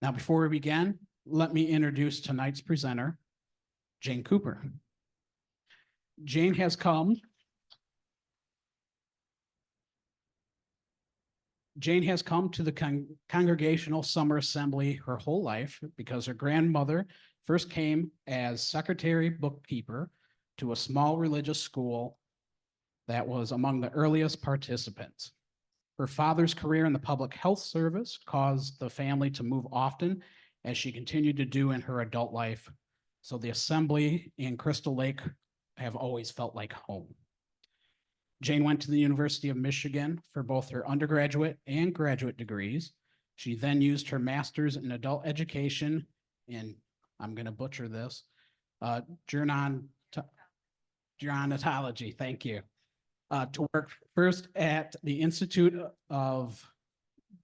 Now, before we begin, let me introduce tonight's presenter, Jane Cooper. Jane has come to the Congregational Summer Assembly her whole life because her grandmother first came as secretary bookkeeper to a small religious school that was among the earliest participants. Her father's career in the public health service caused the family to move often, as she continued to do in her adult life. So the assembly in Crystal Lake have always felt like home. Jane went to the University of Michigan for both her undergraduate and graduate degrees. She then used her master's in adult education in, I'm going to butcher this, gerontology, thank you, to work first at the Institute of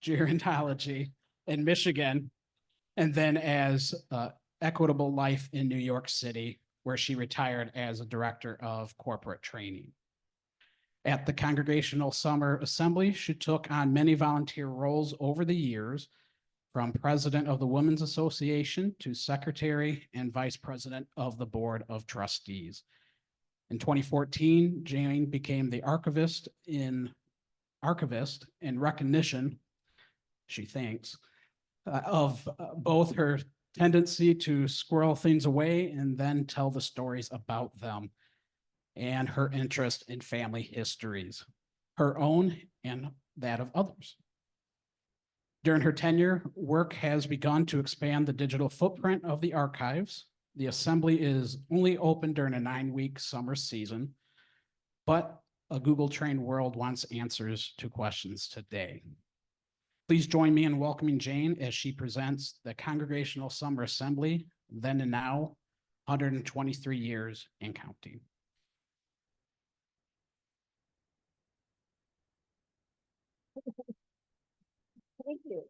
Gerontology in Michigan, and then as Equitable Life in New York City, where she retired as a director of corporate training. At the Congregational Summer Assembly, she took on many volunteer roles over the years, from president of the Women's Association to secretary and vice president of the Board of Trustees. In 2014, Jane became the archivist in recognition, she thinks, of both her tendency to squirrel things away and then tell the stories about them, and her interest in family histories, her own and that of others. During her tenure, work has begun to expand the digital footprint of the archives. The assembly is only open during a 9-week summer season, but a Google-trained world wants answers to questions today. Please join me in welcoming Jane as she presents the Congregational Summer Assembly, then and now, 123 years and counting. Thank you.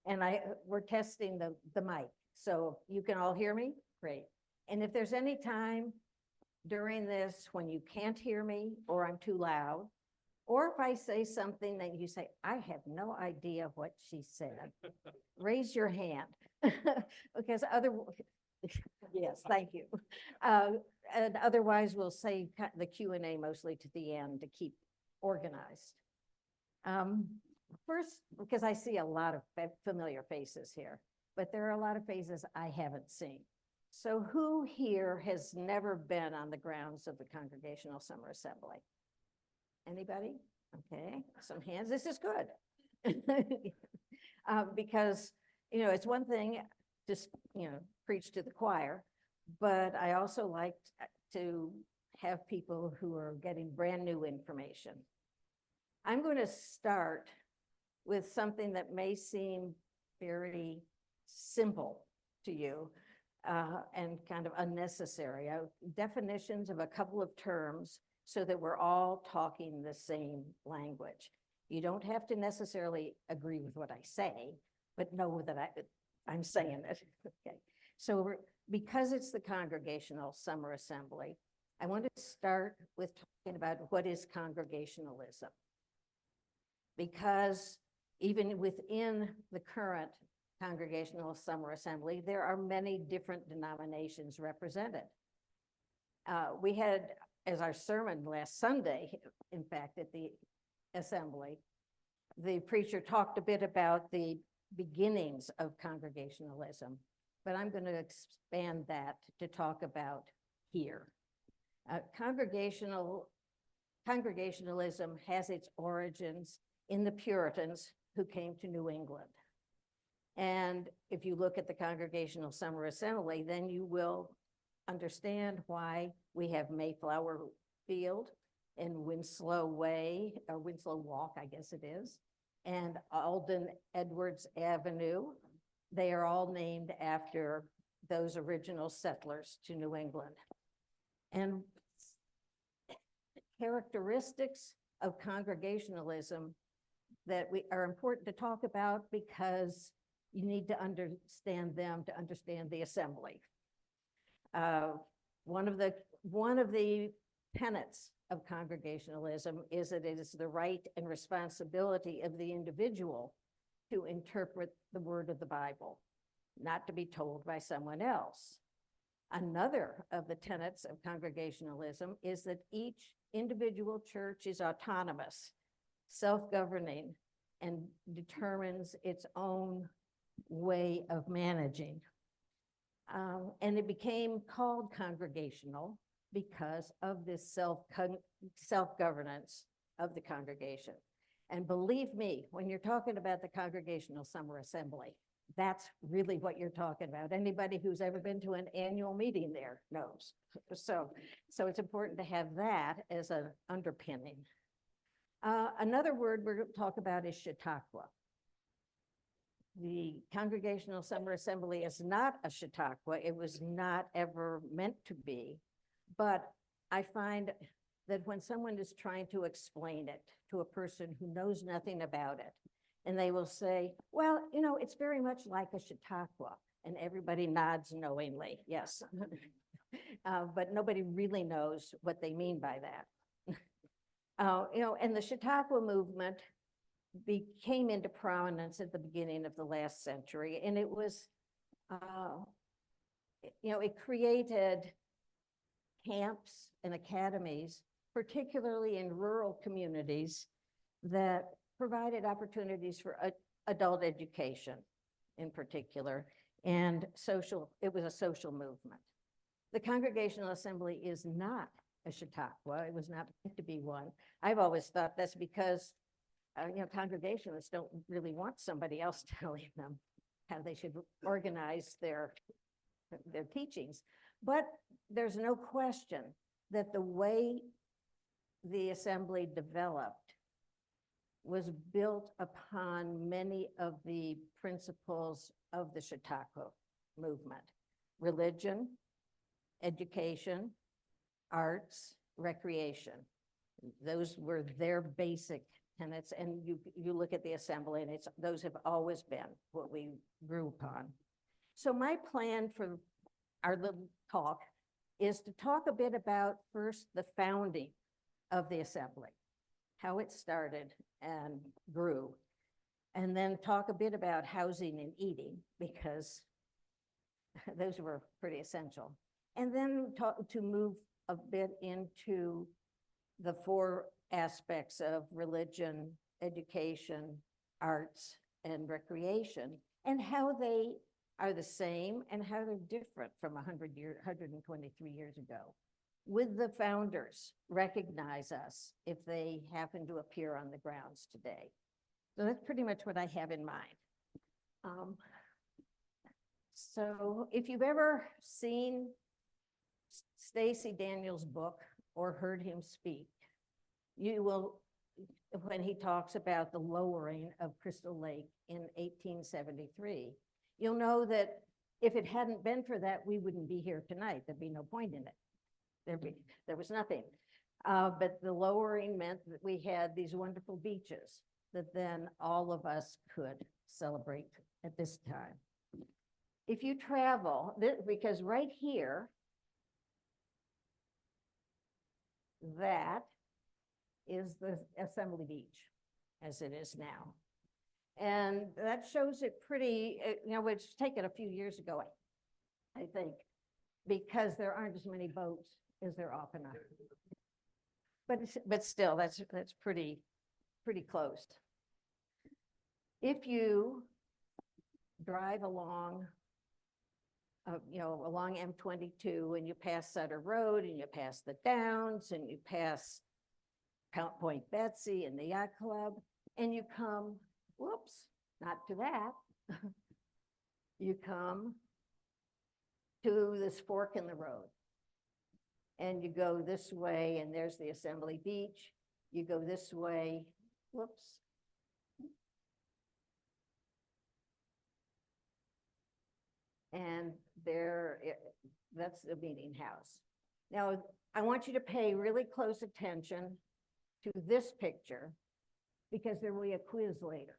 And we're testing the mic, so you can all hear me? Great. And if there's any time during this when you can't hear me or I'm too loud, or if I say something that you say, I have no idea what she said, raise your hand. Because yes, thank you. And otherwise we'll save the Q&A mostly to the end to keep organized. First, because I see a lot of familiar faces here, but there are a lot of faces I haven't seen. So who here has never been on the grounds of the Congregational Summer Assembly? Anybody? Okay, some hands. This is good. Because, you know, it's one thing to, preach to the choir, but I also like to have people who are getting brand new information. I'm going to start with something that may seem very simple to you and kind of unnecessary. Definitions of a couple of terms so that we're all talking the same language. You don't have to necessarily agree with what I say, but know that I'm saying it. Okay. So because it's the Congregational Summer Assembly, I want to start with talking about what is congregationalism. Because even within the current Congregational Summer Assembly, there are many different denominations represented. We had, as our sermon last Sunday, in fact, at the assembly, the preacher talked a bit about the beginnings of congregationalism, but I'm going to expand that to talk about here. Congregationalism has its origins in the Puritans who came to New England. And if you look at the Congregational Summer Assembly, then you will understand why we have Mayflower Field and Winslow Way, or Winslow Walk, I guess it is, and Alden Edwards Avenue. They are all named after those original settlers to New England. And characteristics of congregationalism that are important to talk about because you need to understand them to understand the assembly. One of the tenets of congregationalism is that it is the right and responsibility of the individual to interpret the word of the Bible, not to be told by someone else. Another of the tenets of Congregationalism is that each individual church is autonomous, self-governing, and determines its own way of managing. And it became called congregational because of this self-governance of the congregation. And believe me, when you're talking about the Congregational Summer Assembly, that's really what you're talking about. Anybody who's ever been to an annual meeting there knows. So it's important to have that as an underpinning. Another word we're going to talk about is Chautauqua. The Congregational Summer Assembly is not a Chautauqua. It was not ever meant to be. But I find that when someone is trying to explain it to a person who knows nothing about it, and they will say, well, you know, it's very much like a Chautauqua, and everybody nods knowingly, yes. But nobody really knows what they mean by that. You know, and the Chautauqua movement came into prominence at the beginning of the last century, and it was, you know, it created camps and academies, particularly in rural communities, that provided opportunities for adult education in particular, and it was a social movement. The Congregational Assembly is not a Chautauqua. It was not meant to be one. I've always thought that's because you know, Congregationalists don't really want somebody else telling them how they should organize their teachings. But there's no question that the way the assembly developed was built upon many of the principles of the Chautauqua movement: religion, education, arts, recreation. Those were their basic tenets, and you look at the assembly, and those have always been what we grew upon. So my plan for our little talk is to talk a bit about first the founding of the assembly, how it started and grew, and then talk a bit about housing and eating, because those were pretty essential. And then to move a bit into the four aspects of religion, education, arts, and recreation, and how they are the same and how they're different from 123 years ago. Would the founders recognize us if they happen to appear on the grounds today? So that's pretty much what I have in mind. So if you've ever seen Stacy Daniels' book or heard him speak, you will, when he talks about the lowering of Crystal Lake in 1873, you'll know that if it hadn't been for that, we wouldn't be here tonight. There'd be no point in it. There was nothing. But the lowering meant that we had these wonderful beaches that then all of us could celebrate at this time. If you travel, because right here, that is the Assembly Beach as it is now. And that shows it pretty, you know, it's taken a few years ago, I think, because there aren't as many boats as there often are. But still, that's pretty close. If you drive along, you know, along M22 and you pass Sutter Road and you pass the Downs and you pass Point Betsy and the Yacht Club, and you come, whoops, not to that. You come to this fork in the road, and you go this way, and there's the Assembly Beach. You go this way, whoops. And that's the meeting house. Now, I want you to pay really close attention to this picture, because there will be a quiz later.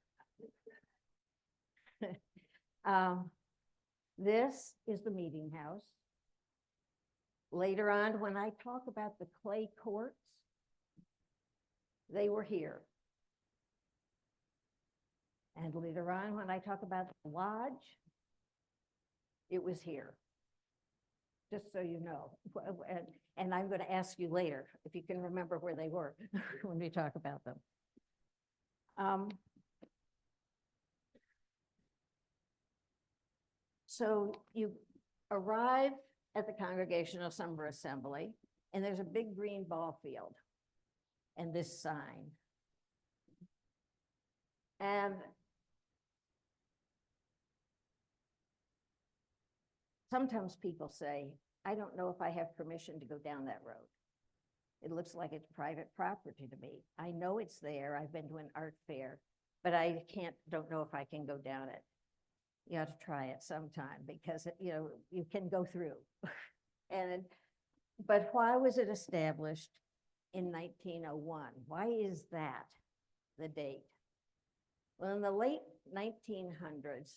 This is the meeting house. Later on, when I talk about the clay courts, they were here. And later on, when I talk about the lodge, it was here. Just so you know. And I'm going to ask you later if you can remember where they were when we talk about them. So you arrive at the Congregational Summer Assembly, and there's a big green ball field and this sign. And sometimes people say, I don't know if I have permission to go down that road. It looks like it's private property to me. I know it's there. I've been to an art fair, but I don't know if I can go down it. You have to try it sometime because, you can go through. But why was it established in 1901? Why is that the date? Well, in the late 1900s,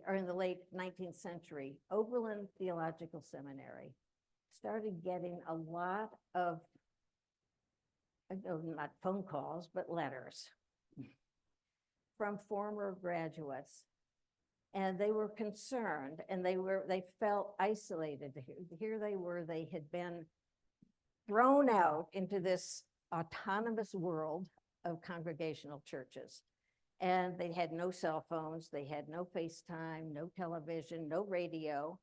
or in the late 19th century, Oberlin Theological Seminary started getting a lot of, not phone calls, but letters from former graduates. And they were concerned, and they felt isolated. Here they were, they had been thrown out into this autonomous world of congregational churches. And they had no cell phones, they had no FaceTime, no television, no radio.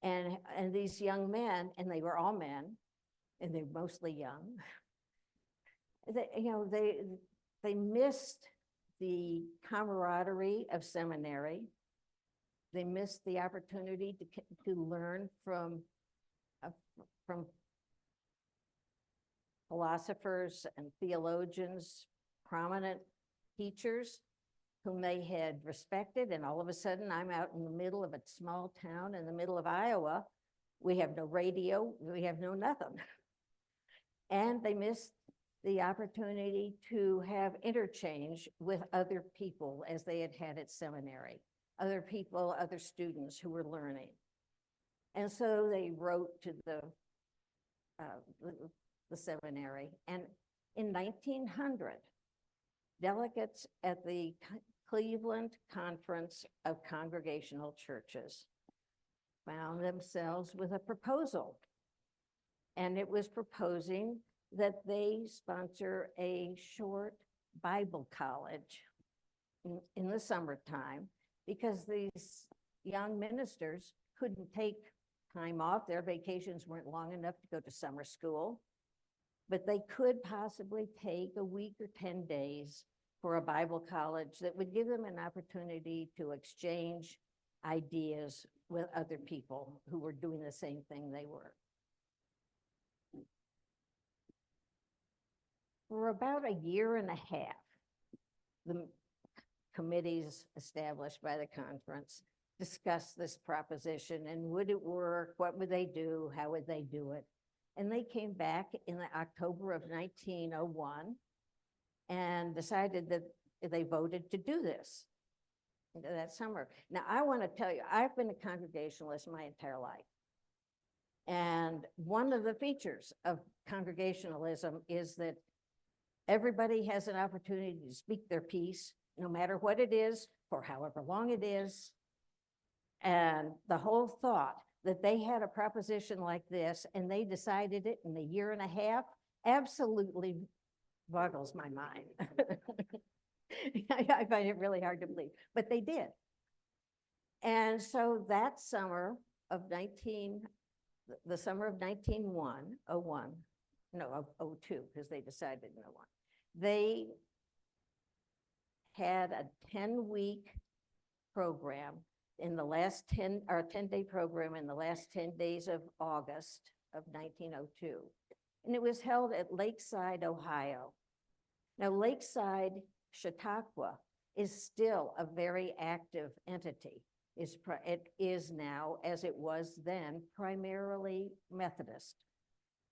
And these young men, and they were all men, and they're mostly young, they missed the camaraderie of seminary. They missed the opportunity to learn from philosophers and theologians, prominent teachers whom they had respected. And all of a sudden, I'm out in the middle of a small town in the middle of Iowa. We have no radio, we have no nothing. And they missed the opportunity to have interchange with other people as they had at seminary, other people, other students who were learning. And so they wrote to the seminary. And in 1900, delegates at the Cleveland Conference of Congregational Churches found themselves with a proposal. And it was proposing that they sponsor a short Bible college in the summertime, because these young ministers couldn't take time off. Their vacations weren't long enough to go to summer school, but they could possibly take a week or 10 days for a Bible college that would give them an opportunity to exchange ideas with other people who were doing the same thing they were. For about a year and a half, the committees established by the conference discussed this proposition, and would it work? What would they do? How would they do it? And they came back in the October of 1901 and decided that they voted to do this that summer. Now, I want to tell you, I've been a Congregationalist my entire life. And one of the features of Congregationalism is that everybody has an opportunity to speak their piece, no matter what it is, for however long it is. And the whole thought that they had a proposition like this and they decided it in a year and a half absolutely boggles my mind. I find it really hard to believe, but they did. And so that summer of the summer of 1901, no, of 02, because they decided in 01, they had a 10-week program in the last 10-day program in the last 10 days of August of 1902. And it was held at Lakeside, Ohio. Now, Lakeside, Chautauqua is still a very they entity. It is now, as it was then, primarily Methodist.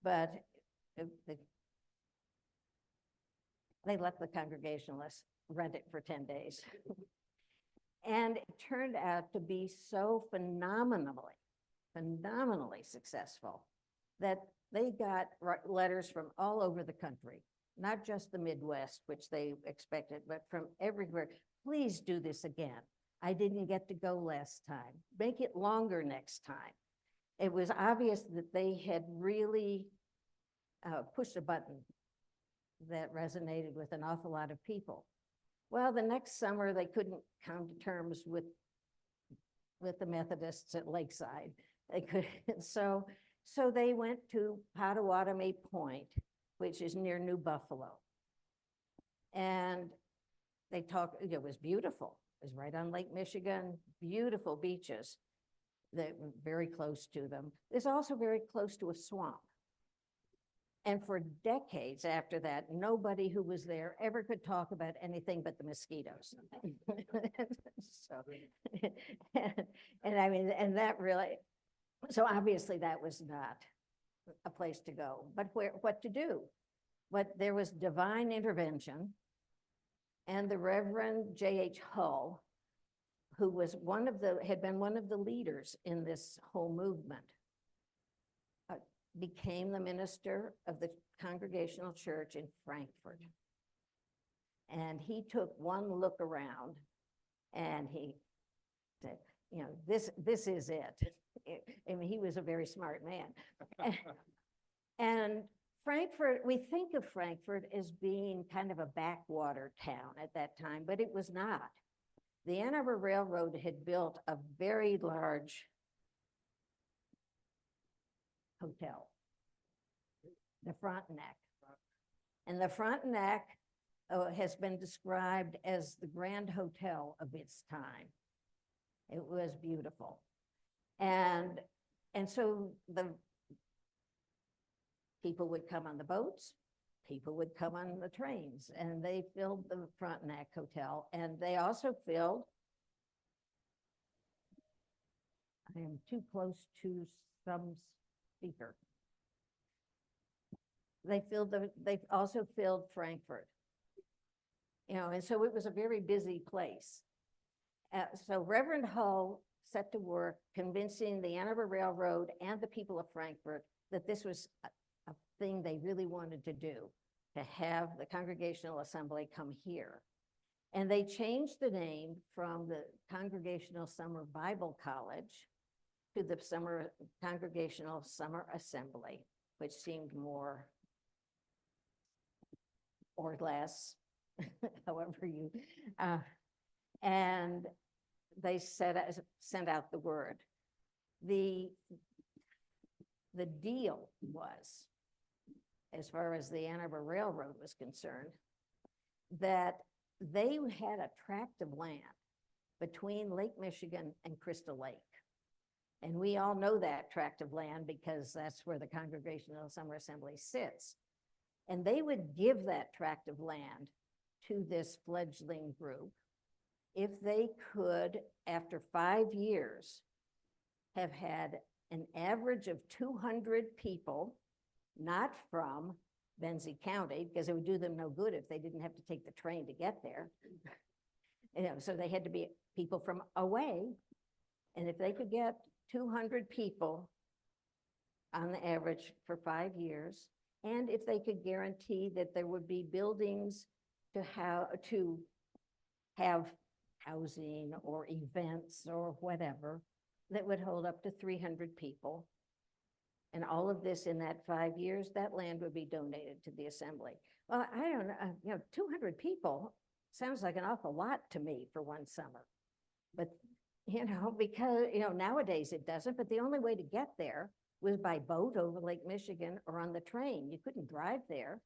But they let the Congregationalists rent it for 10 days. And it turned out to be so phenomenally successful that they got letters from all over the country not just the Midwest, which they expected, but from everywhere. Please do this again. I didn't get to go last time. Make it longer next time. It was obvious that they had really pushed a button that resonated with an awful lot of people. Well, the next summer, they couldn't come to terms with the Methodists at Lakeside. They could, so they went to Pottawatomie Point, which is near New Buffalo. And they talked, it was beautiful. It was right on Lake Michigan, beautiful beaches that were very close to them. It's also very close to a swamp. And for decades after that, nobody who was there ever could talk about anything but the mosquitoes. So, and I mean, and that really, so obviously that was not a place to go, but what to do? There was divine intervention, and the Reverend J.H. Hull, who was had been one of the leaders in this whole movement, became the minister of the Congregational Church in Frankfort. And he took one look around and he said, you know, this is it. I mean, he was a very smart man. And Frankfort, we think of Frankfort as being kind of a backwater town at that time, but it was not. The Ann Arbor Railroad had built a very large hotel, the Frontenac. And the Frontenac has been described as the grand hotel of its time. It was beautiful. And so the people would come on the boats, people would come on the trains, and they filled the Frontenac Hotel. And they also filled, I am too close to some speaker. They also filled Frankfort. You know, and so it was a very busy place. So Reverend Hull set to work convincing the Ann Arbor Railroad and the people of Frankfort that this was a thing they really wanted to do, to have the Congregational Assembly come here. And they changed the name from the Congregational Summer Bible College to the Congregational Summer Assembly, which seemed more or less, however you, and they sent out the word. The deal was, as far as the Ann Arbor Railroad was concerned, that they had a tract of land between Lake Michigan and Crystal Lake. And we all know that tract of land because that's where the Congregational Summer Assembly sits. And they would give that tract of land to this fledgling group if they could, after 5 years, have had an average of 200 people, not from Benzie County, because it would do them no good if they didn't have to take the train to get there. You know, so they had to be people from away. And if they could get 200 people on the average for 5 years, and if they could guarantee that there would be buildings to have housing or events or whatever that would hold up to 300 people, and all of this in that 5 years, that land would be donated to the assembly. Well, I don't know, you know, 200 people sounds like an awful lot to me for one summer. But, you know, because, you know, nowadays it doesn't, but the only way to get there was by boat over Lake Michigan or on the train. You couldn't drive there.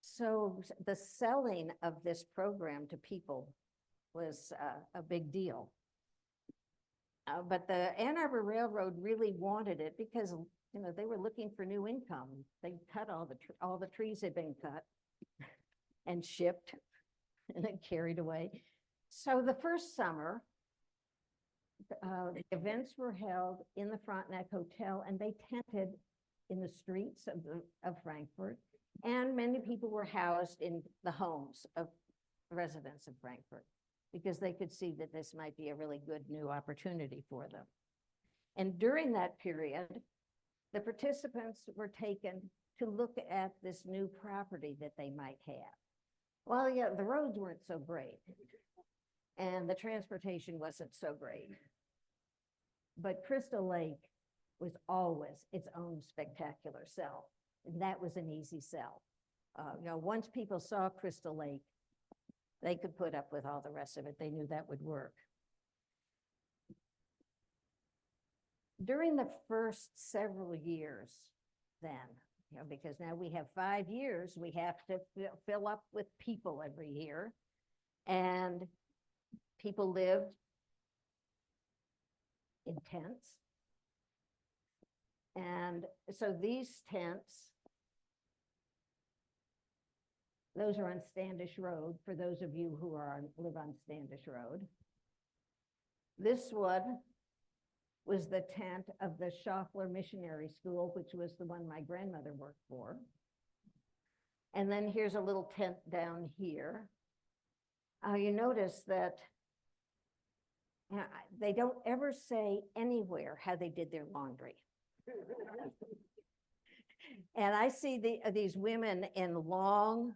So the selling of this program to people was a big deal. But the Ann Arbor Railroad really wanted it because, you know, they were looking for new income. They cut all the trees had been cut and shipped and then carried away. So the first summer, the events were held in the Frontenac Hotel, and they tented in the streets of Frankfort, and many people were housed in the homes of residents of Frankfort because they could see that this might be a really good new opportunity for them. And during that period, the participants were taken to look at this new property that they might have. Well, yeah, the roads weren't so great, and the transportation wasn't so great. But Crystal Lake was always its own spectacular sell, and that was an easy sell. Once people saw Crystal Lake, they could put up with all the rest of it. They knew that would work. During the first several years then, because now we have 5 years, we have to fill up with people every year. And people lived in tents. And so these tents, those are on Standish Road, for those of you who live on Standish Road. This one was the tent of the Schaffler Missionary School, which was the one my grandmother worked for. And then here's a little tent down here. You notice that they don't ever say anywhere how they did their laundry. And I see these women in long,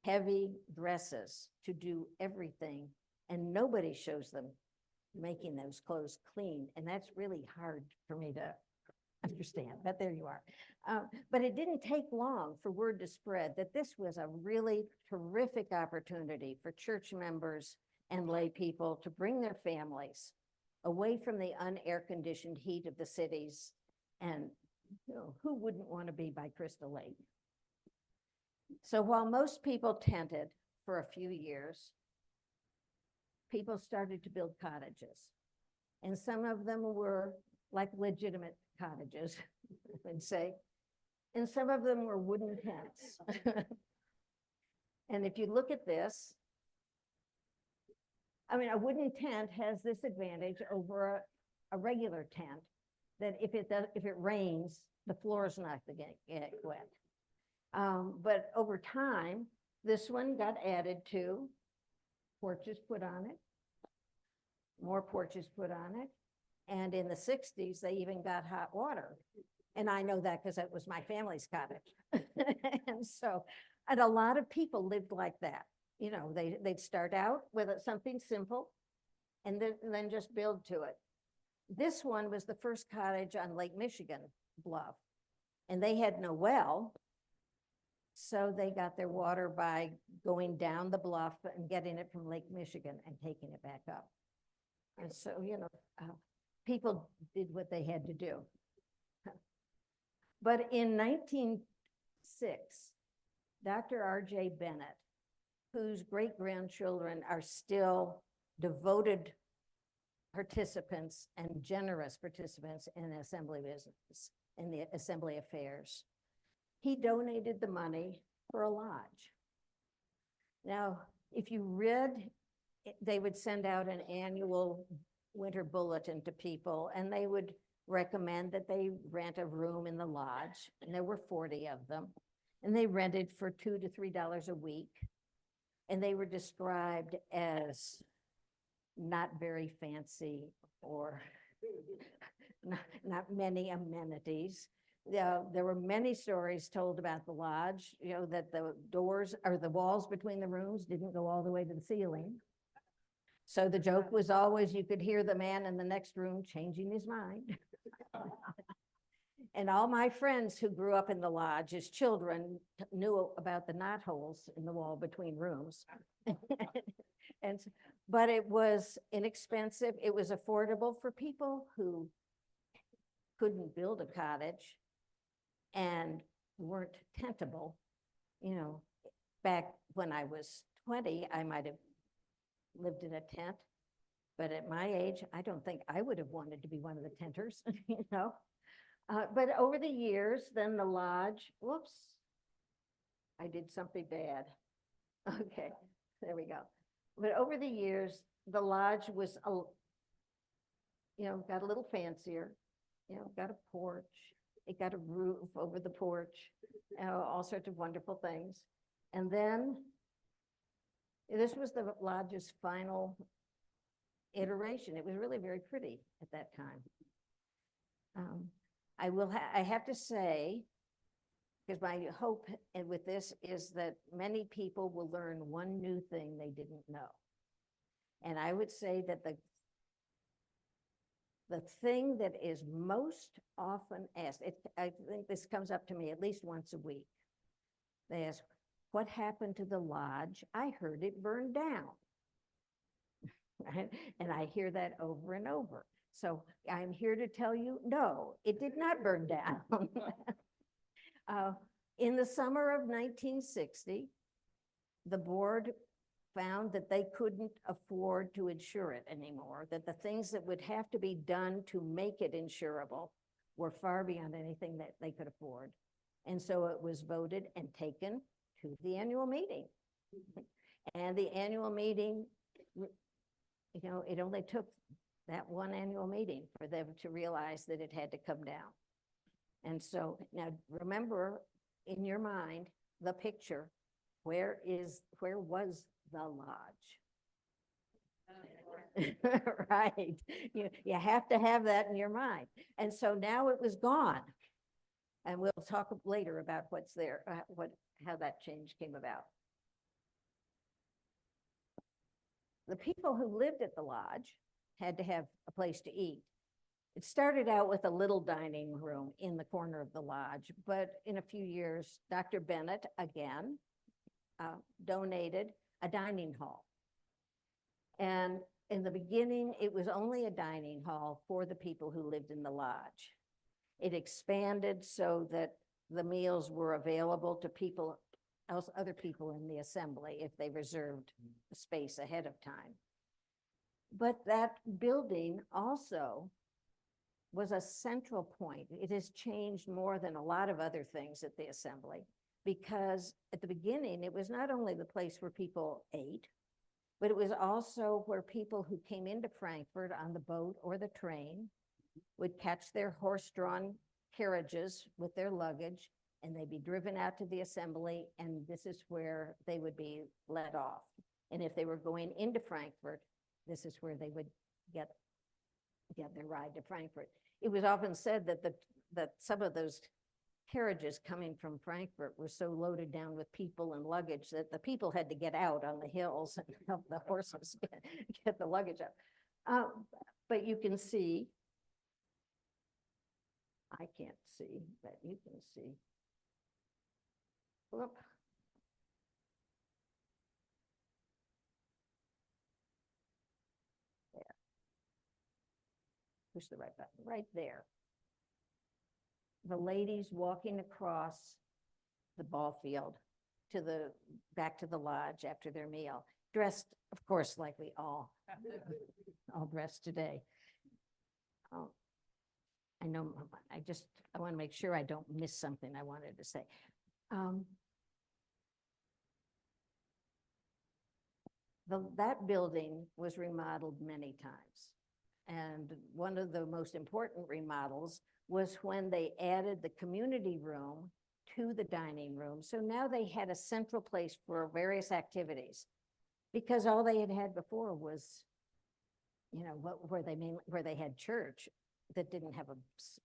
heavy dresses to do everything, and nobody shows them making those clothes clean. And that's really hard for me to understand, but there you are. But it didn't take long for word to spread that this was a really terrific opportunity for church members and lay people to bring their families away from the unair-conditioned heat of the cities. And who wouldn't want to be by Crystal Lake? So while most people tented for a few years, people started to build cottages. And some of them were like legitimate cottages, I would say. And some of them were wooden tents. And if you look at this, a wooden tent has this advantage over a regular tent, that if it rains, the floor is not going to get wet. But over time, this one got added to, porches put on it, more porches put on it. And in the 60s, they even got hot water. And I know that because it was my family's cottage. And a lot of people lived like that. They'd start out with something simple and then just build to it. This one was the first cottage on Lake Michigan bluff, and they had no well. So they got their water by going down the bluff and getting it from Lake Michigan and taking it back up. And so, people did what they had to do. But in 1906, Dr. R.J. Bennett, whose great-grandchildren are still devoted participants and generous participants in assembly business, in the assembly affairs, he donated the money for a lodge. Now, if you read, they would send out an annual winter bulletin to people, and they would recommend that they rent a room in the lodge, and there were 40 of them, and they rented for $2 to $3 a week, and they were described as not very fancy or not many amenities. There were many stories told about the lodge, that the doors or the walls between the rooms didn't go all the way to the ceiling. So the joke was always you could hear the man in the next room changing his mind. And all my friends who grew up in the lodge as children knew about the knotholes in the wall between rooms. But it was inexpensive. It was affordable for people who couldn't build a cottage and weren't tentable. Back when I was 20, I might have lived in a tent, but at my age, I don't think I would have wanted to be one of the tenters, But over the years, then the lodge, whoops, I did something bad. Okay, there we go. But over the years, the lodge was, got a little fancier, got a porch, it got a roof over the porch, all sorts of wonderful things. And then this was the lodge's final iteration. It was really very pretty at that time. I have to say because my hope with this is that many people will learn one new thing they didn't know. And I would say that the thing that is most often asked, I think this comes up to me at least once a week. They ask, what happened to the lodge? I heard it burned down. Right? And I hear that over and over. So I'm here to tell you, no, it did not burn down. In the summer of 1960, the board found that they couldn't afford to insure it anymore, that the things that would have to be done to make it insurable were far beyond anything that they could afford. And so it was voted and taken to the annual meeting. And the annual meeting, you know, it only took that one annual meeting for them to realize that it had to come down. And so now remember in your mind, the picture, where was the lodge? Right. You have to have that in your mind. And so now it was gone. And we'll talk later about what's there, how that change came about. The people who lived at the lodge had to have a place to eat. It started out with a little dining room in the corner of the lodge, but in a few years, Dr. Bennett again donated a dining hall. And in the beginning, it was only a dining hall for the people who lived in the lodge. It expanded so that the meals were available to other people in the assembly if they reserved space ahead of time. But that building also was a central point. It has changed more than a lot of other things at the assembly, because at the beginning, it was not only the place where people ate, but it was also where people who came into Frankfurt on the boat or the train would catch their horse-drawn carriages with their luggage, and they'd be driven out to the assembly, and this is where they would be let off. And if they were going into Frankfurt, this is where they would get their ride to Frankfurt. It was often said that some of those carriages coming from Frankfurt were so loaded down with people and luggage that the people had to get out on the hills and help the horses get the luggage up. But you can see, I can't see, but you can see. Whoop. There. Push the right button, right there. The ladies walking across the ball field back to the lodge after their meal, dressed, of course, like we all dressed today. I know, I want to make sure I don't miss something I wanted to say. That building was remodeled many times. And one of the most important remodels was when they added the community room to the dining room. So now they had a central place for various activities, because all they had before was, you know, where they had church that didn't have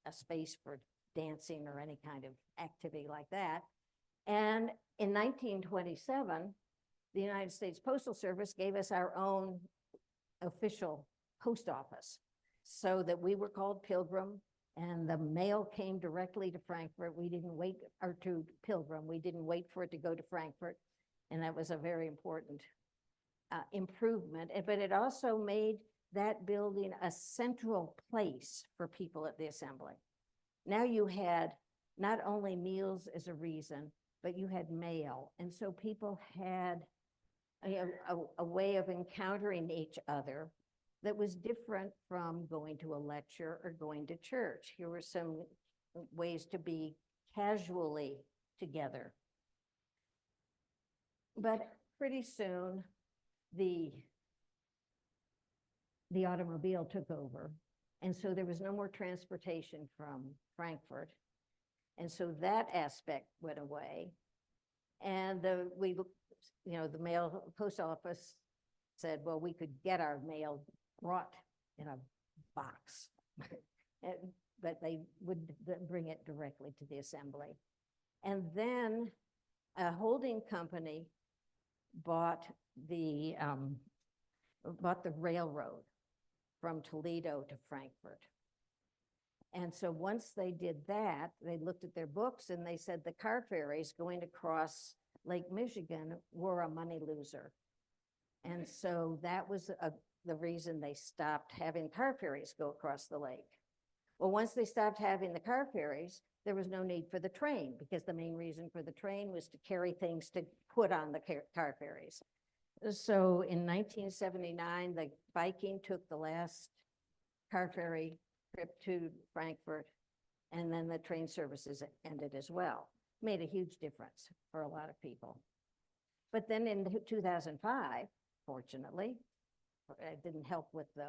a space for dancing or any kind of activity like that. And in 1927, the United States Postal Service gave us our own official post office, so that we were called Pilgrim, and the mail came directly to Frankfurt. We didn't wait, or to Pilgrim. We didn't wait for it to go to Frankfurt. And that was a very important improvement. But it also made that building a central place for people at the assembly. Now you had not only meals as a reason, but you had mail. And so people had a way of encountering each other that was different from going to a lecture or going to church. Here were some ways to be casually together. But pretty soon, the automobile took over. And so there was no more transportation from Frankfurt. And so that aspect went away. And the post office said, well, we could get our mail brought in a box, but they would bring it directly to the assembly. And then a holding company bought the railroad from Toledo to Frankfurt. And so once they did that, they looked at their books and they said the car ferries going across Lake Michigan were a money loser. And so that was the reason they stopped having car ferries go across the lake. Well, once they stopped having the car ferries, there was no need for the train, because the main reason for the train was to carry things to put on the car ferries. So in 1979, the Viking took the last car ferry trip to Frankfurt, and then the train services ended as well. Made a huge difference for a lot of people. But then in 2005, fortunately, it didn't help with the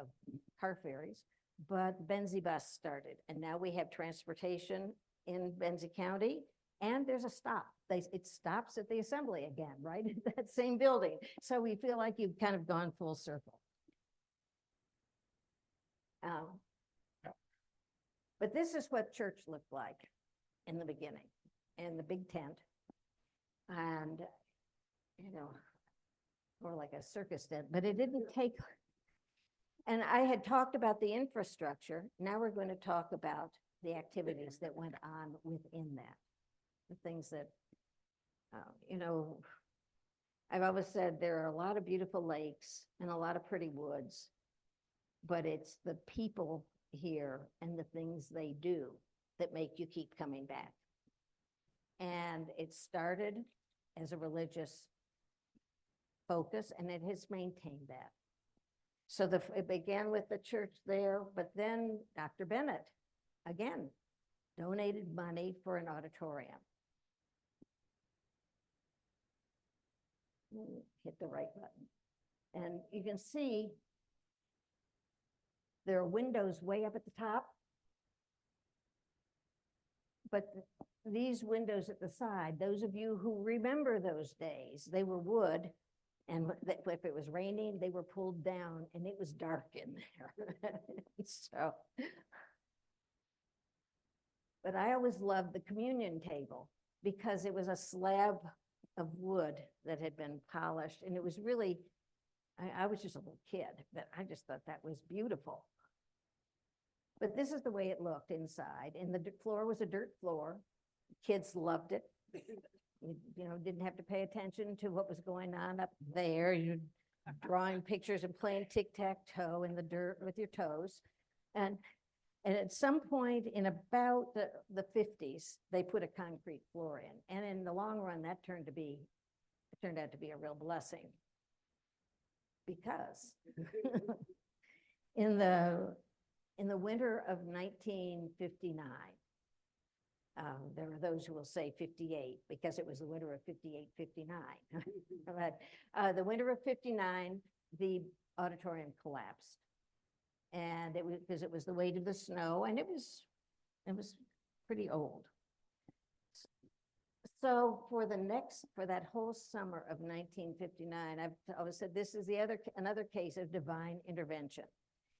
car ferries, but Benzie Bus started, and now we have transportation in Benzie County, and there's a stop. It stops at the assembly again, right? That same building. So we feel like you've kind of gone full circle. But this is what church looked like in the beginning, in the big tent. And, you know, more like a circus tent, but it didn't take. And I had talked about the infrastructure. Now we're going to talk about the activities that went on within that, the things that, you know, I've always said there are a lot of beautiful lakes and a lot of pretty woods, but it's the people here and the things they do that make you keep coming back. And it started as a religious focus, and it has maintained that. So it began with the church there, but then Dr. Bennett, again, donated money for an auditorium. Hit the right button. And you can see there are windows way up at the top, but these windows at the side, those of you who remember those days, they were wood, and if it was raining, they were pulled down, and it was dark in there. So, but I always loved the communion table because it was a slab of wood that had been polished, and it was really, I was just a little kid, but I just thought that was beautiful. But this is the way it looked inside, and the floor was a dirt floor. Kids loved it. You know, didn't have to pay attention to what was going on up there. You're drawing pictures and playing tic-tac-toe in the dirt with your toes. And at some point in about the 50s, they put a concrete floor in. And in the long run, that turned out to be a real blessing. Because in the winter of 1959, there are those who will say 58 because it was the winter of 58, 59. But the winter of 59, the auditorium collapsed. And it was because it was the weight of the snow, and it was pretty old. So for that whole summer of 1959, I've always said this is another case of divine intervention.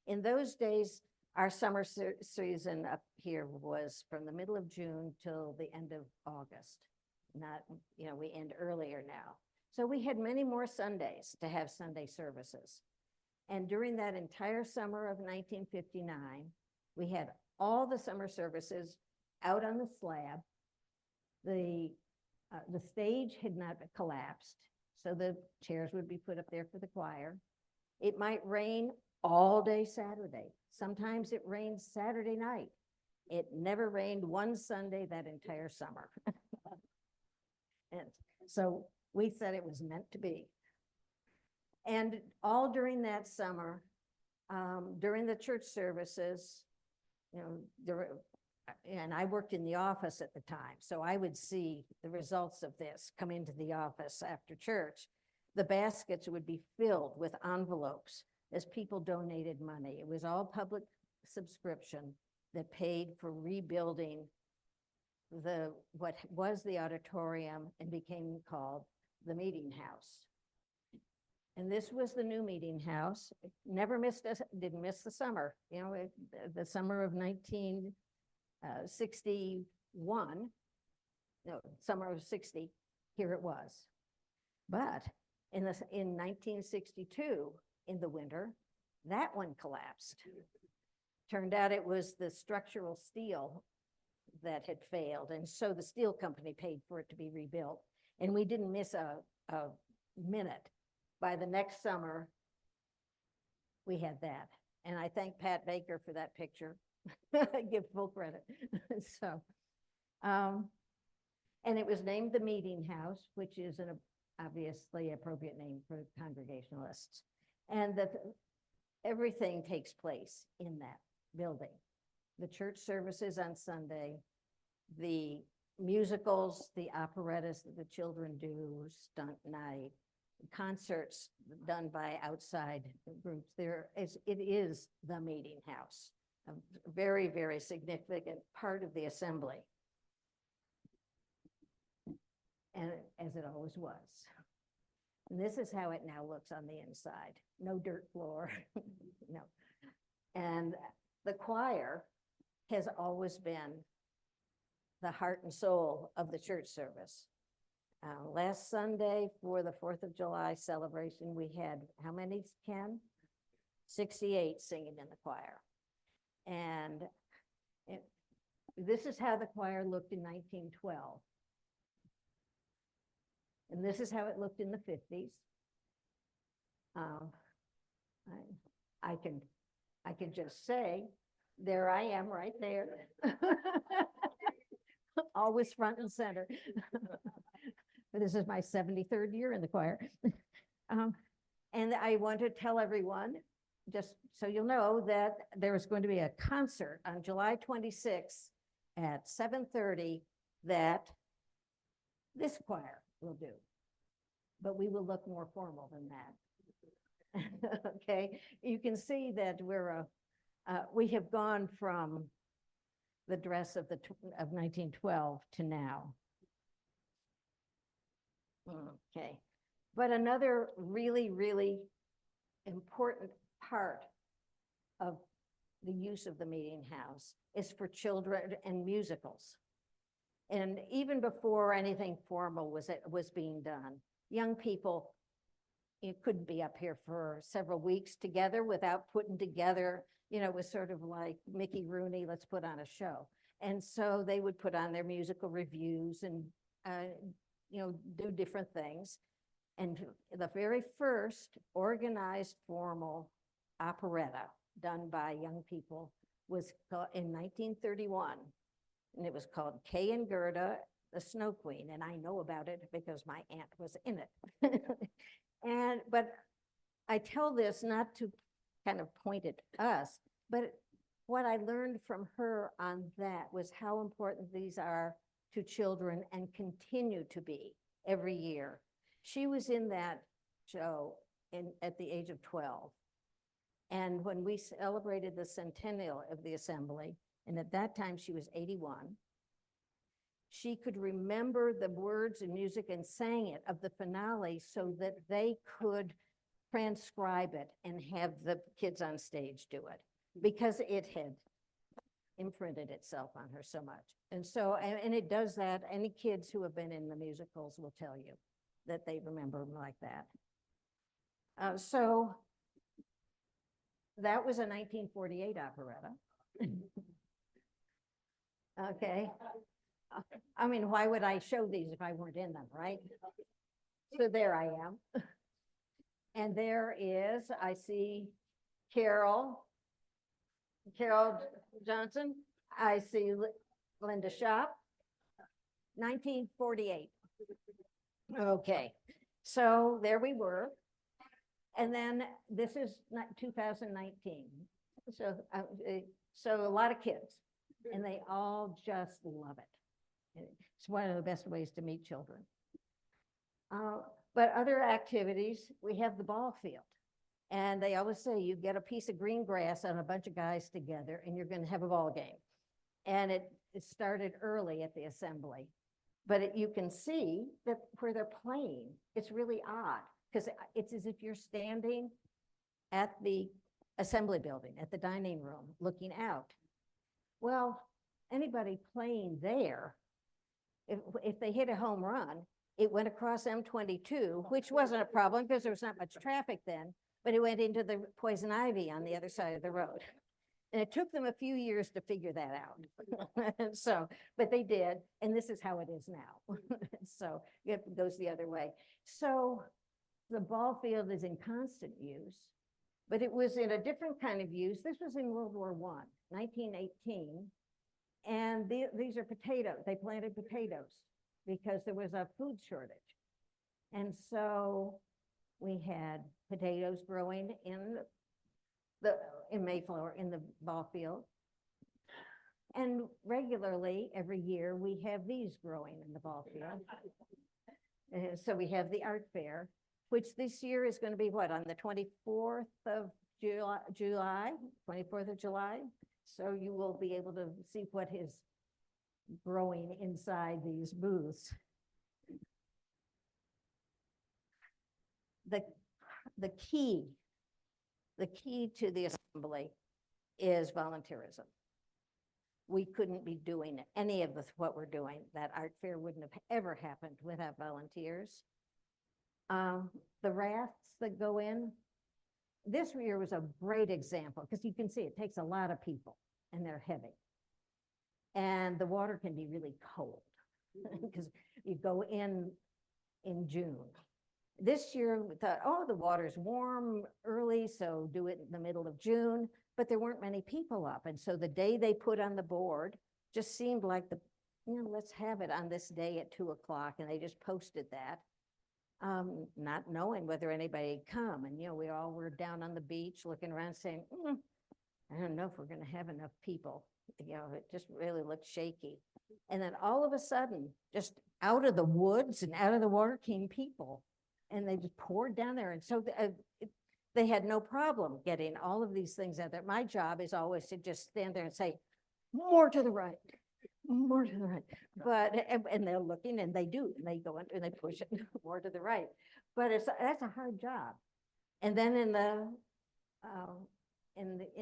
In those days, our summer season up here was from the middle of June till the end of August. Not, you know, we end earlier now. So we had many more Sundays to have Sunday services. And during that entire summer of 1959, we had all the summer services out on the slab. The stage had not collapsed, so the chairs would be put up there for the choir. It might rain all day Saturday. Sometimes it rained Saturday night. It never rained one Sunday that entire summer. And so we said it was meant to be. And all during that summer, during the church services, you know, and I worked in the office at the time, so I would see the results of this come into the office after church. The baskets would be filled with envelopes as people donated money. It was all public subscription that paid for rebuilding what was the auditorium and became called the meeting house. And this was the new meeting house. It never didn't miss the summer. You know, the summer of 1961, no, summer of 60, here it was. But in 1962, in the winter, that one collapsed. Turned out it was the structural steel that had failed. And so the steel company paid for it to be rebuilt. And we didn't miss a minute. By the next summer, we had that. And I thank Pat Baker for that picture. I give full credit. So, and it was named the Meeting House, which is an obviously appropriate name for Congregationalists. And that everything takes place in that building. The church services on Sunday, the musicals, the operettas that the children do, stunt night, concerts done by outside groups. It is the Meeting House, a very, very significant part of the assembly. And as it always was. And this is how it now looks on the inside. No dirt floor, no. And the choir has always been the heart and soul of the church service. Last Sunday for the 4th of July celebration, we had how many, Ken? 68 singing in the choir. And this is how the choir looked in 1912. And this is how it looked in the 50s. I can just say, there I am right there. Always front and center. This is my 73rd year in the choir. And I want to tell everyone, just so you'll know, that there is going to be a concert on July 26th at 7:30 that this choir will do. But we will look more formal than that. Okay, you can see that we have gone from the dress of 1912 to now. Okay, but another really, really important part of the use of the Meeting House is for children and musicals. And even before anything formal was being done, young people, you couldn't be up here for several weeks together without putting together, it was sort of like Mickey Rooney, let's put on a show. And so they would put on their musical reviews and, do different things. And the very first organized formal operetta done by young people was in 1931. And it was called Kay and Gerda, the Snow Queen. And I know about it because my aunt was in it. But I tell this not to kind of point at us, but what I learned from her on that was how important these are to children and continue to be every year. She was in that show at the age of 12. And when we celebrated the centennial of the assembly, and at that time she was 81, she could remember the words and music and sang it of the finale so that they could transcribe it and have the kids on stage do it, because it had imprinted itself on her so much. And so, and it does that. Any kids who have been in the musicals will tell you that they remember them like that. So that was a 1948 operetta. Okay. I mean, why would I show these if I weren't in them, right? So there I am. And there is, I see Carol Johnson. I see Linda Shop, 1948. Okay, so there we were. And then this is 2019. So a lot of kids, and they all just love it. It's one of the best ways to meet children. But other activities, we have the ball field. And they always say you get a piece of green grass and a bunch of guys together and you're going to have a ball game. And it started early at the assembly. But you can see that where they're playing, it's really odd because it's as if you're standing at the assembly building, at the dining room, looking out. Well, anybody playing there if they hit a home run, it went across M22, which wasn't a problem because there was not much traffic then, but it went into the poison ivy on the other side of the road. And it took them a few years to figure that out. So, but they did, and this is how it is now. So it goes the other way. So the ball field is in constant use, but it was in a different kind of use. This was in World War I, 1918. And these are potatoes. They planted potatoes because there was a food shortage. And so we had potatoes growing in Mayflower, in the ball field. And regularly, every year, we have these growing in the ball field. So we have the art fair, which this year is going to be what, on the 24th of July, 24th of July. So you will be able to see what is growing inside these booths. The key to the assembly is volunteerism. We couldn't be doing any of what we're doing. That art fair wouldn't have ever happened without volunteers. The rafts that go in, this year was a great example because you can see it takes a lot of people and they're heavy. And the water can be really cold because you go in June. This year we thought, oh, the water's warm early, so do it in the middle of June, but there weren't many people up. And so the day they put on the board just seemed like let's have it on this day at 2 o'clock. And they just posted that, not knowing whether anybody would come. And, we all were down on the beach looking around saying, I don't know if we're going to have enough people. It just really looked shaky. And then all of a sudden, just out of the woods and out of the water came people. And they just poured down there. And so they had no problem getting all of these things out there. My job is always to just stand there and say, more to the right, more to the right. But, and they're looking and they do, and they go and they push it more to the right. But that's a hard job. And then in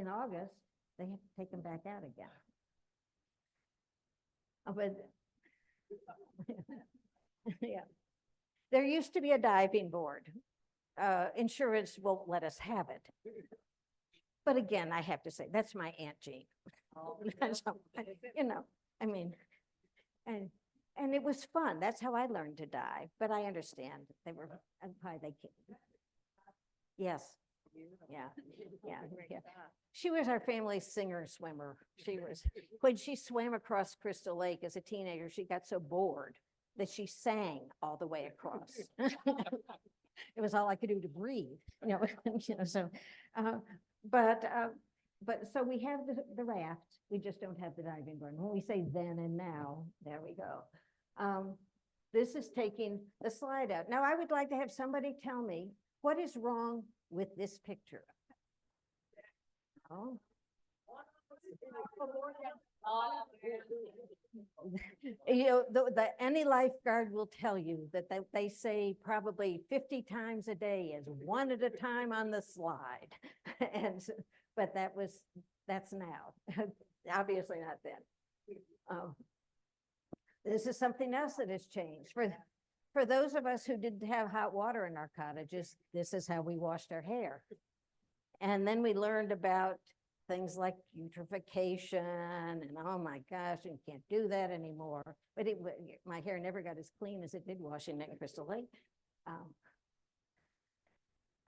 August, they have to take them back out again. But yeah. There used to be a diving board. Insurance won't let us have it. But again, I have to say, that's my Aunt Jean. So, I mean, and it was fun. That's how I learned to dive. But I understand they were probably they can't. Yes. Yeah. She was our family singer swimmer. When she swam across Crystal Lake as a teenager, she got so bored that she sang all the way across. It was all I could do to breathe, so, but so we have the raft, we just don't have the diving board. When we say then and now, there we go. This is taking the slide out. Now I would like to have somebody tell me what is wrong with this picture. Oh. Any lifeguard will tell you that they say probably 50 times a day is one at a time on the slide. But that's now, obviously not then. This is something else that has changed. For those of us who didn't have hot water in our cottages, this is how we washed our hair. And then we learned about things like eutrophication and oh my gosh, you can't do that anymore. But my hair never got as clean as it did washing at Crystal Lake.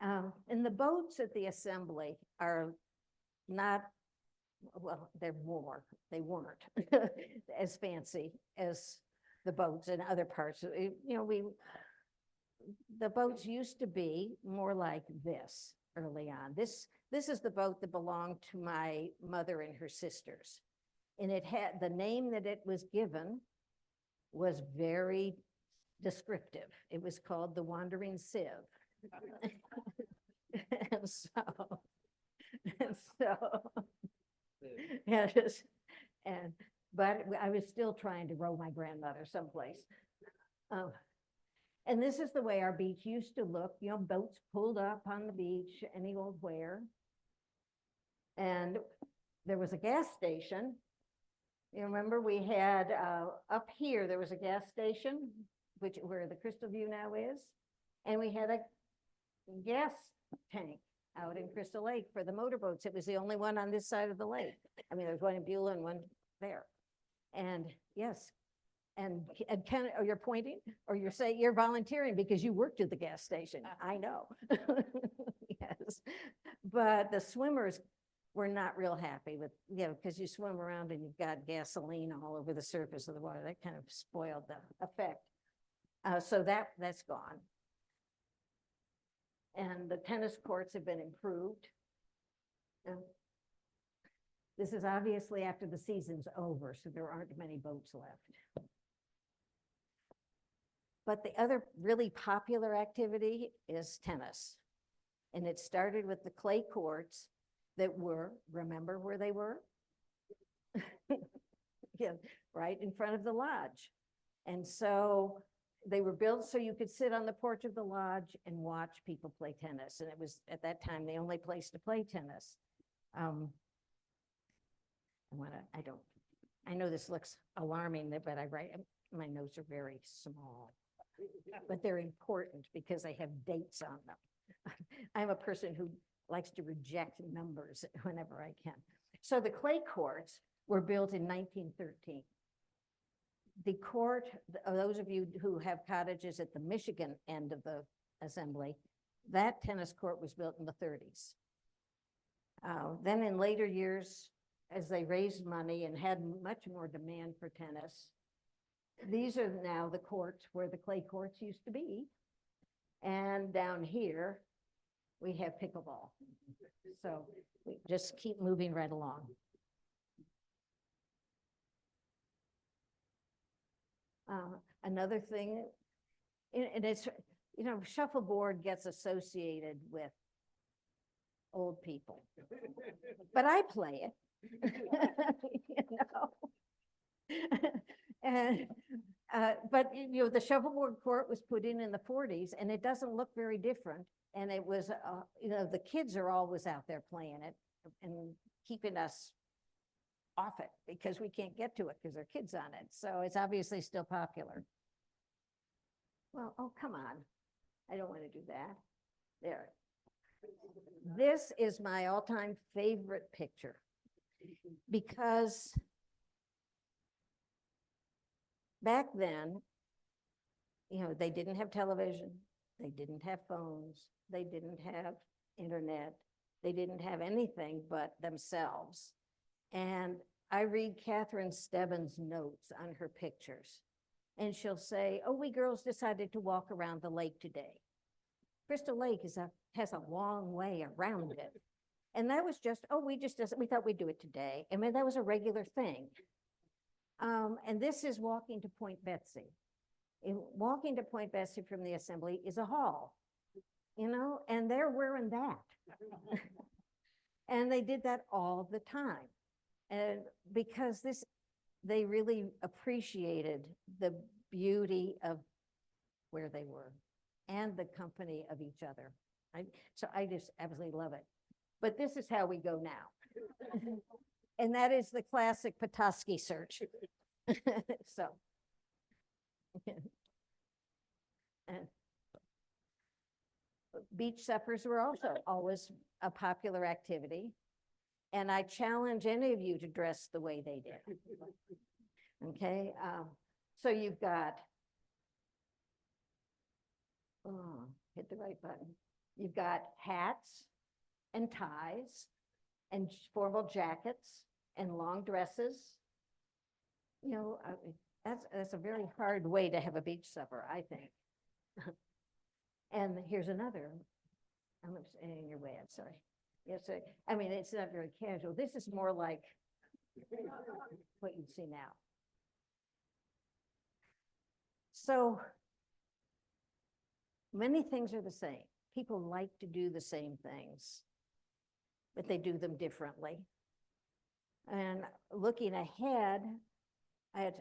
And the boats at the assembly are not, well, they weren't as fancy as the boats in other parts. The boats used to be more like this early on. This is the boat that belonged to my mother and her sisters. And it had, the name that it was given was very descriptive. It was called the Wandering Sieve. But I was still trying to row my grandmother someplace. And this is the way our beach used to look, boats pulled up on the beach, any old where. And there was a gas station, You remember we had, up here, there was a gas station, where the Crystal View now is. And we had a gas tank out in Crystal Lake for the motorboats. It was the only one on this side of the lake. I mean, there's one in Beulah and one there. And yes, and Ken, oh, you're pointing, or you're volunteering because you worked at the gas station. I know. Yes, but the swimmers were not real happy with, because you swim around and you've got gasoline all over the surface of the water. That kind of spoiled the effect. So that's gone. And the tennis courts have been improved. This is obviously after the season's over, so there aren't many boats left. But the other really popular activity is tennis. And it started with the clay courts that were, remember where they were? Yeah, right in front of the lodge. And so they were built so you could sit on the porch of the lodge and watch people play tennis. And it was, at that time, the only place to play tennis. I know this looks alarming, but my notes are very small. But they're important because they have dates on them. I'm a person who likes to reject numbers whenever I can. So the clay courts were built in 1913. The court, those of you who have cottages at the Michigan end of the assembly, that tennis court was built in the 30s. Then in later years, as they raised money and had much more demand for tennis, these are now the courts where the clay courts used to be. And down here, we have pickleball. So we just keep moving right along. Another thing, and it's, shuffleboard gets associated with old people, but I play it, and but the shuffleboard court was put in the 40s, and it doesn't look very different. And it was, the kids are always out there playing it and keeping us off it because we can't get to it because there are kids on it. So it's obviously still popular. Well, oh, come on. I don't want to do that. There. This is my all-time favorite picture because back then, they didn't have television. They didn't have phones. They didn't have internet. They didn't have anything but themselves. And I read Catherine Stebbins' notes on her pictures. And she'll say, oh, we girls decided to walk around the lake today. Crystal Lake has a long way around it. And that was just, we thought we'd do it today. I mean, that was a regular thing. And this is walking to Point Betsy. Walking to Point Betsy from the assembly is a haul, and they're wearing that. And they did that all the time. And because they really appreciated the beauty of where they were and the company of each other. So I just absolutely love it. But this is how we go now. And that is the classic Petoskey search. So. And beach suppers were also always a popular activity. And I challenge any of you to dress the way they did. Okay, so you've got, hit the right button. You've got hats and ties and formal jackets and long dresses. That's a very hard way to have a beach supper, I think. And here's another. I'm in your way, I'm sorry. Yes, I mean, it's not very casual. This is more like what you'd see now. So many things are the same. People like to do the same things, but they do them differently. And looking ahead at,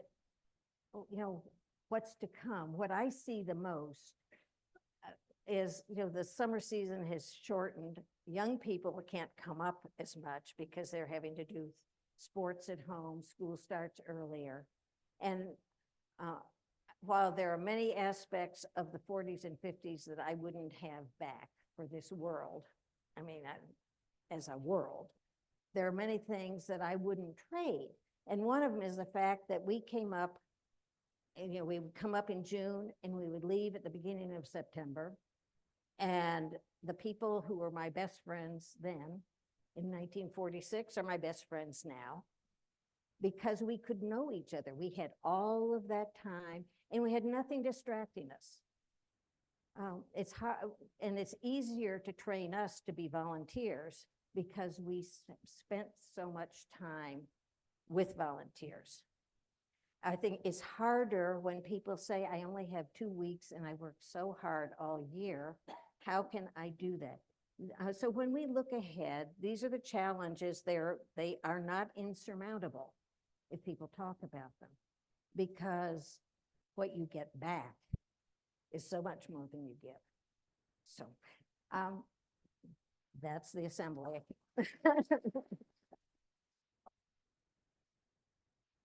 what's to come, what I see the most is, the summer season has shortened. Young people can't come up as much because they're having to do sports at home, school starts earlier. And while there are many aspects of the 40s and 50s that I wouldn't have back for this world, I mean, as a world, there are many things that I wouldn't trade. And one of them is the fact that we came up, and, you know, we would come up in June and we would leave at the beginning of September. And the people who were my best friends then in 1946 are my best friends now, because we could know each other. We had all of that time and we had nothing distracting us. It's hard, and it's easier to train us to be volunteers because we spent so much time with volunteers. I think it's harder when people say, I only have 2 weeks and I worked so hard all year. How can I do that? So when we look ahead, these are the challenges. They are not insurmountable if people talk about them, because what you get back is so much more than you give. So that's the assembly.